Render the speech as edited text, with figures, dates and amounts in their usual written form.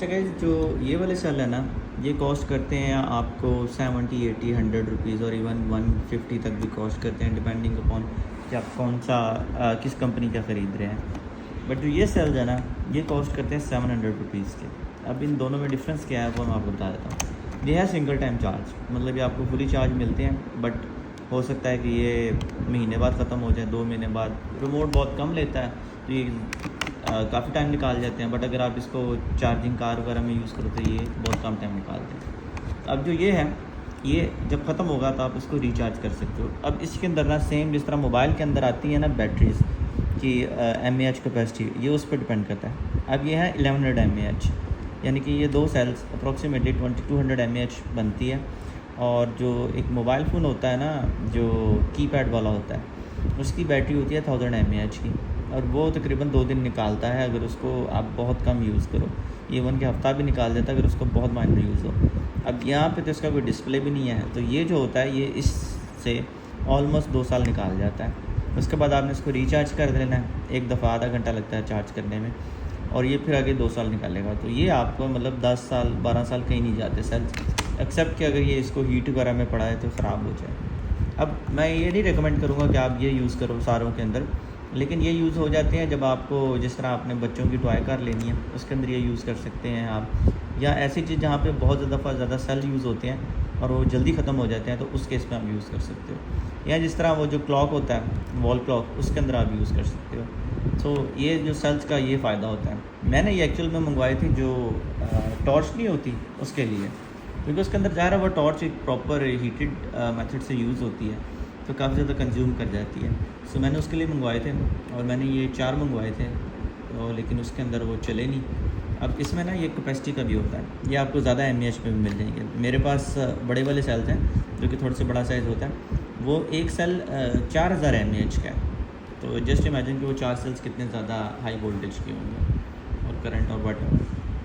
अच्छा गाइस, जो ये वाले सेल है ना, ये कॉस्ट करते हैं आपको 70, 80, 100 रुपीज़ और इवन 150 तक भी कॉस्ट करते हैं, डिपेंडिंग अपॉन कि आप कौन सा किस कंपनी का ख़रीद रहे हैं। बट जो ये सेल्स है ना, ये कॉस्ट करते हैं 700 रुपीज़ के। अब इन दोनों में डिफरेंस क्या है वो मैं आपको बता देता हूँ। ये है सिंगल टाइम चार्ज, मतलब ये आपको फुली चार्ज मिलते हैं, बट हो सकता है कि ये महीने बाद ख़त्म हो जाए, 2 महीने बाद। रिमोट बहुत कम लेता है तो ये काफ़ी टाइम निकाल जाते हैं, बट अगर आप इसको चार्जिंग कार वगैरह में यूज़ करो तो ये बहुत कम टाइम निकालते हैं। अब जो ये है, ये जब ख़त्म होगा तो आप इसको रिचार्ज कर सकते हो। अब इसके अंदर ना सेम जिस तरह मोबाइल के अंदर आती है ना बैटरीज़ की mAh कैपेसिटी, ये उस पर डिपेंड करता है। अब ये है 1100 mAh, यानी कि ये दो सेल्स अप्रॉक्सीमेटली 2200 mAh बनती है। और जो एक मोबाइल फ़ोन होता है ना, जो कीपैड वाला होता है, उसकी बैटरी होती है 1000 mAh की, और वो तकरीबन 2 दिन निकालता है अगर उसको आप बहुत कम यूज़ करो। इवन कि हफ़्ता भी निकाल देता है अगर उसको बहुत माइनर यूज़ हो। अब यहाँ पे तो इसका कोई डिस्प्ले भी नहीं है, तो ये जो होता है ये इससे ऑलमोस्ट 2 साल निकाल जाता है। उसके बाद आपने इसको रिचार्ज कर देना है, एक दफ़ा आधा घंटा लगता है चार्ज करने में, और ये फिर आगे 2 साल निकालेगा। तो ये आपको मतलब 10 साल 12 साल कहीं नहीं जाते सेल, एक्सेप्ट कि अगर ये इसको हीट वगैरह में पड़ा है तो ख़राब हो जाए। अब मैं ये नहीं रिकमेंड करूँगा कि आप ये यूज़ करो सारों के अंदर, लेकिन ये यूज़ हो जाते हैं जब आपको जिस तरह आपने बच्चों की टॉय कार लेनी है, उसके अंदर ये यूज़ कर सकते हैं आप, या ऐसी चीज़ जहाँ पे बहुत ज़्यादा सेल यूज़ होते हैं और वो जल्दी ख़त्म हो जाते हैं, तो उस केस में आप यूज़ कर सकते हो। या जिस तरह वो जो क्लॉक होता है वॉल क्लॉक, उसके अंदर आप यूज़ कर सकते हो। सो ये जो सेल्स का ये फ़ायदा होता है। मैंने ये एक्चुअल में मंगवाई थी जो टॉर्च नहीं होती उसके लिए, क्योंकि उसके अंदर ज़ाहिर है वो टॉर्च एक प्रॉपर हीटेड मेथड से यूज़ होती है, तो काफ़ी ज़्यादा कंज्यूम कर जाती है। सो मैंने उसके लिए मंगवाए थे, और मैंने ये 4 मंगवाए थे, और लेकिन उसके अंदर वो चले नहीं। अब इसमें ना ये कैपेसिटी का भी होता है, ये आपको ज़्यादा mAh में भी मिल जाएंगे। मेरे पास बड़े वाले सेल्स हैं जो कि थोड़े से बड़ा साइज़ होता है, वो एक सेल 4000 mAh का है। तो जस्ट इमेजिन कि वो 4 सेल्स कितने ज़्यादा हाई वोल्टेज के होंगे और करंट और वट।